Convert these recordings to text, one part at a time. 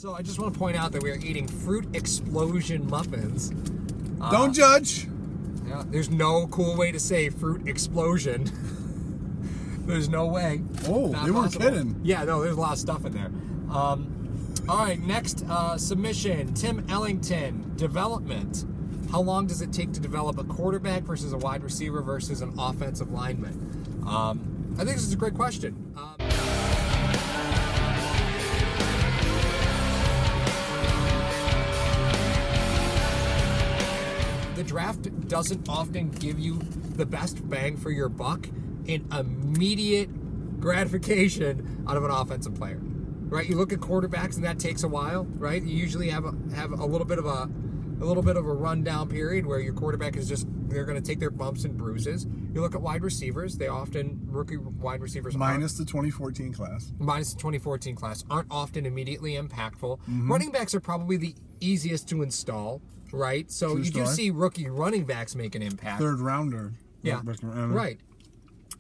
So I just want to point out that we are eating Fruit Explosion muffins. Don't judge. Yeah, there's no cool way to say Fruit Explosion. There's no way. Oh, Not they weren't possible. kidding. Yeah, no, there's a lot of stuff in there. All right, next submission. Tim Ellington, development. How long does it take to develop a quarterback versus a wide receiver versus an offensive lineman? I think this is a great question. The draft doesn't often give you the best bang for your buck in immediate gratification out of an offensive player, right? You look at quarterbacks and that takes a while, right? You usually have a little bit of a rundown period where your quarterback is just, they're going to take their bumps and bruises. You look at wide receivers, rookie wide receivers Minus the 2014 class. Minus the 2014 class aren't often immediately impactful. Running backs are probably the easiest to install, right? So True you do story. see rookie running backs make an impact. Third rounder. Yeah, right.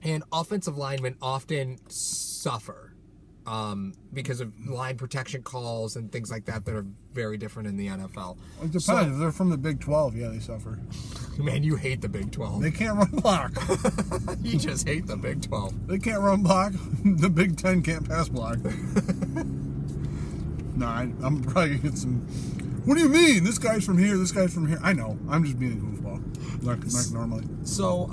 And offensive linemen often suffer because of line protection calls and things like that are very different in the NFL. It depends. If they're from the Big 12, yeah, they suffer. Man, you hate the Big 12. They can't run block. You just hate the Big 12. They can't run block. The Big 10 can't pass block. No, I'm probably going to get some... What do you mean? This guy's from here, this guy's from here. I know. I'm just being a goofball. Like normally. So,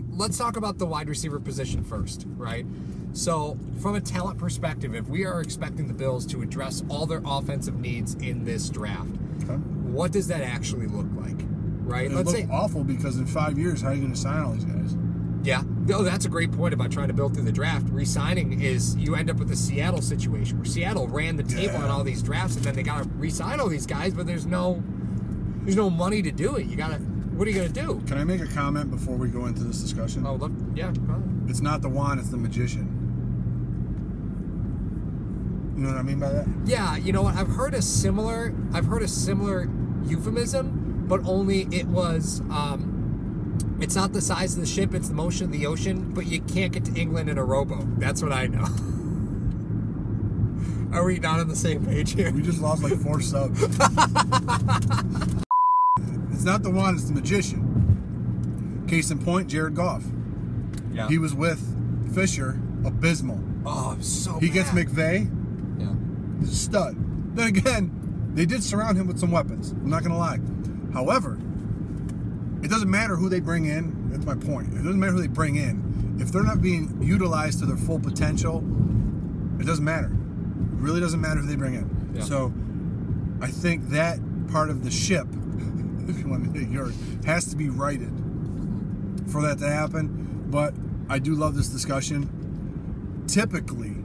let's talk about the wide receiver position first, right? So, from a talent perspective, if we are expecting the Bills to address all their offensive needs in this draft, Okay. what does that actually look like, right? It Let's looks say, awful because in 5 years, how are you going to sign all these guys? yeah, no, that's a great point about trying to build through the draft. Re-signing is, you end up with the Seattle situation where Seattle ran the table on all these drafts, and then they got to re-sign all these guys, but there's no money to do it. What are you going to do? Can I make a comment before we go into this discussion? Oh, look, yeah. Huh? It's not the wand, it's the magician. You know what I mean by that? Yeah, you know what? I've heard a similar euphemism, but only it was it's not the size of the ship, it's the motion of the ocean, but you can't get to England in a rowboat. That's what I know. Are we not on the same page here? We just lost like 4 subs. It's not the wand, it's the magician. Case in point, Jared Goff. Yeah. He was with Fisher, abysmal. Oh, so He gets bad. McVay, Yeah. he's a stud. Then again, they did surround him with some weapons. I'm not going to lie. However, it doesn't matter who they bring in. That's my point. It doesn't matter who they bring in. If they're not being utilized to their full potential, it doesn't matter. It really doesn't matter who they bring in. Yeah. So I think that part of the ship, if you want to take yours, has to be righted for that to happen. But I do love this discussion. Typically,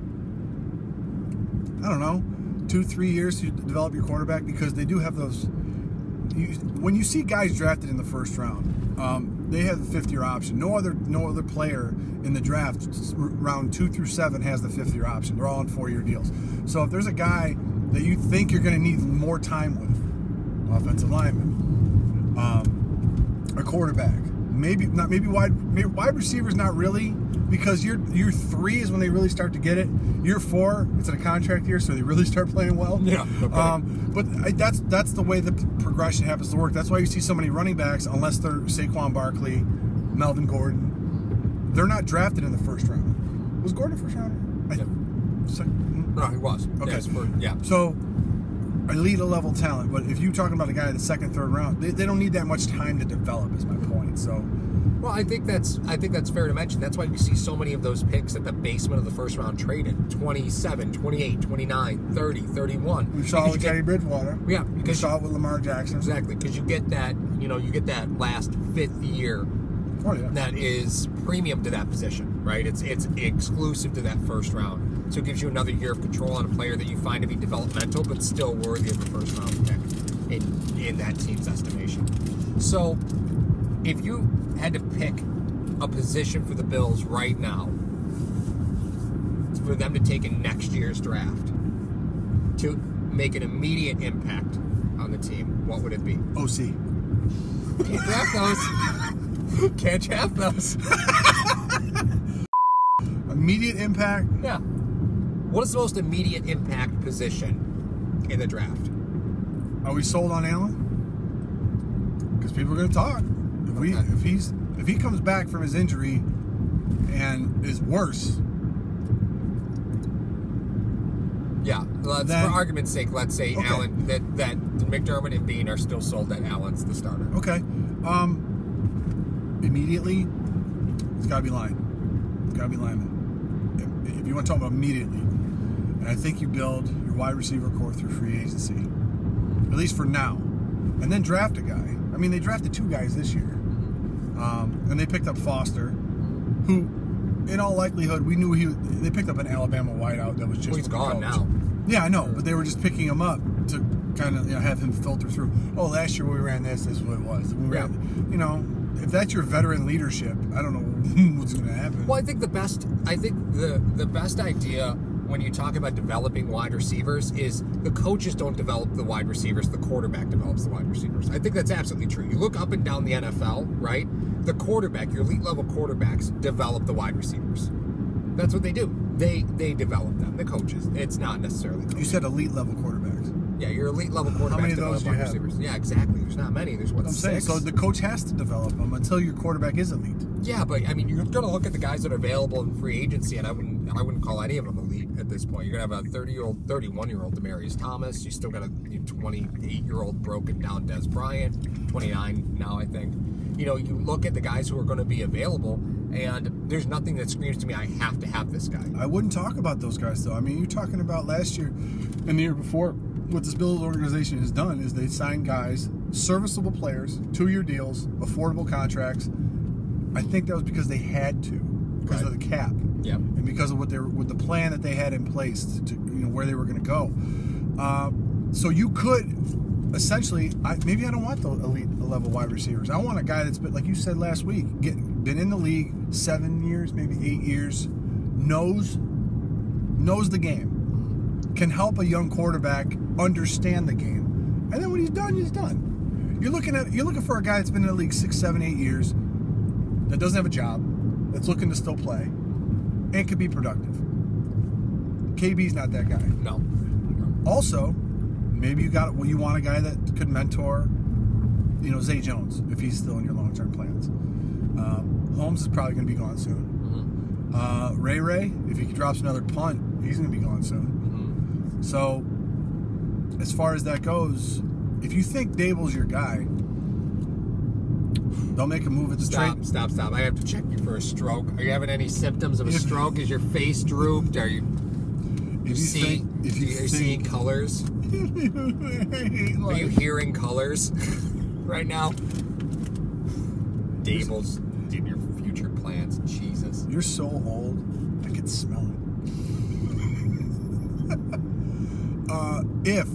I don't know, 2-3 years to develop your quarterback, because they do have those. When you see guys drafted in the first round, they have the 5th-year option. No other player in the draft, round 2 through 7, has the 5th-year option. They're all on 4-year deals. So if there's a guy that you think you're going to need more time with, offensive lineman, a quarterback, maybe wide receivers, not really, because year 3 is when they really start to get it. Year 4, it's in a contract year, so they really start playing well. Yeah. But that's the way the progression happens to work. That's why you see so many running backs, unless they're Saquon Barkley, Melvin Gordon, they're not drafted in the first round. Was Gordon first round? No, he was. Okay. Yeah. So, elite level talent. But if you're talking about a guy in the 2nd, 3rd round, they don't need that much time to develop, is my point. So, well, I think that's fair to mention. That's why we see so many of those picks at the basement of the first round traded. 27, 28, 29, 30, 31. we saw it with Teddy Bridgewater. Yeah, We because saw it with Lamar Jackson. exactly, because you get that last 5th year Oh, yeah. that is premium to that position, right? It's exclusive to that first round. So it gives you another year of control on a player that you find to be developmental but still worthy of the first round pick in that team's estimation. So if you had to pick a position for the Bills right now for them to take in next year's draft to make an immediate impact on the team, what would it be? OC. Can't draft those. Can't draft those. Immediate impact. Yeah. What is the most immediate impact position in the draft? Are we sold on Allen? Because people are going to talk. If he comes back from his injury and is worse, yeah. For argument's sake, let's say Allen that McDermott and Bean are still sold that Allen's the starter. Okay. Immediately, it's got to be line. It's got to be lineman. If you want to talk about immediately, and I think you build your wide receiver core through free agency, at least for now, and then draft a guy. I mean, they drafted 2 guys this year, and they picked up Foster, who, in all likelihood, we knew they picked up an Alabama wideout that was just. Well, he's gone now. Yeah, I know, but they were just picking him up to kind of have him filter through. Oh, last year when we ran this is what it was. If that's your veteran leadership, I don't know what's going to happen. Well, I think the best idea when you talk about developing wide receivers is the coaches don't develop the wide receivers, the quarterback develops the wide receivers. I think that's absolutely true. You look up and down the NFL, right? The quarterback, your elite level quarterbacks, develop the wide receivers. That's what they do. They develop them, the coaches. It's not necessarily coaches. You said elite level quarterbacks. Yeah, your elite level quarterbacks. How many of those do you have? Receivers. Yeah, exactly. There's not many. There's what, 6? I'm saying, so the coach has to develop them until your quarterback is elite. Yeah, but I mean, you're going to look at the guys that are available in free agency, and I wouldn't call any of them elite at this point. You're going to have a 31-year-old Demaryius Thomas. You still got a 28-year-old broken down Des Bryant, 29 now, I think. You look at the guys who are going to be available, and there's nothing that screams to me, I have to have this guy. I wouldn't talk about those guys, though. I mean, you're talking about last year and the year before. What this Bills organization has done is they signed guys, serviceable players, 2-year deals, affordable contracts. I think that was because they had to, because of the cap, and because of with the plan that they had in place to where they were going to go. So you could essentially, maybe I don't want the elite level wide receivers. I want a guy that's been, like you said last week, been in the league 7 years, maybe 8 years, knows the game. Can help a young quarterback understand the game, and then when he's done, he's done. You're looking for a guy that's been in the league 6, 7, 8 years, that doesn't have a job, that's looking to still play, and could be productive. KB's not that guy. No. Also, maybe you want a guy that could mentor, Zay Jones if he's still in your long-term plans. Holmes is probably going to be gone soon. Mm-hmm. Ray, if he drops another punt, he's going to be gone soon. So, as far as that goes, if you think Daboll's your guy, they'll make a move at the trade. Stop. I have to check you for a stroke. Are you having any symptoms of a stroke? Is your face drooped? Are you seeing colors? Are you hearing colors right now? Daboll's in your future plans. Jesus. You're so old, I can smell it. If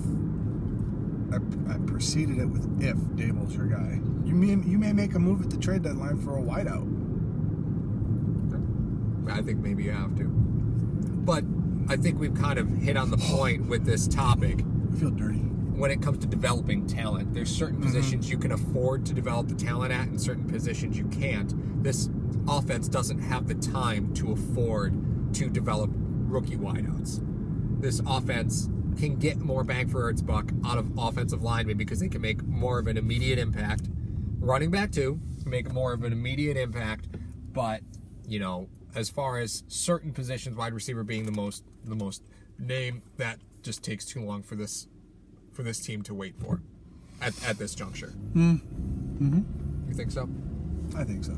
I preceded it with if Daboll's your guy, you may make a move at the trade deadline for a wideout. I think maybe you have to. But I think we've kind of hit on the point with this topic. I feel dirty. When it comes to developing talent, there's certain positions you can afford to develop the talent at and certain positions you can't. This offense doesn't have the time to afford to develop rookie wideouts. This offense can get more bang for its buck out of offensive linemen because they can make more of an immediate impact. Running back too, make more of an immediate impact. But, as far as certain positions, wide receiver being the most name, that just takes too long for this team to wait for at this juncture. You think so? I think so.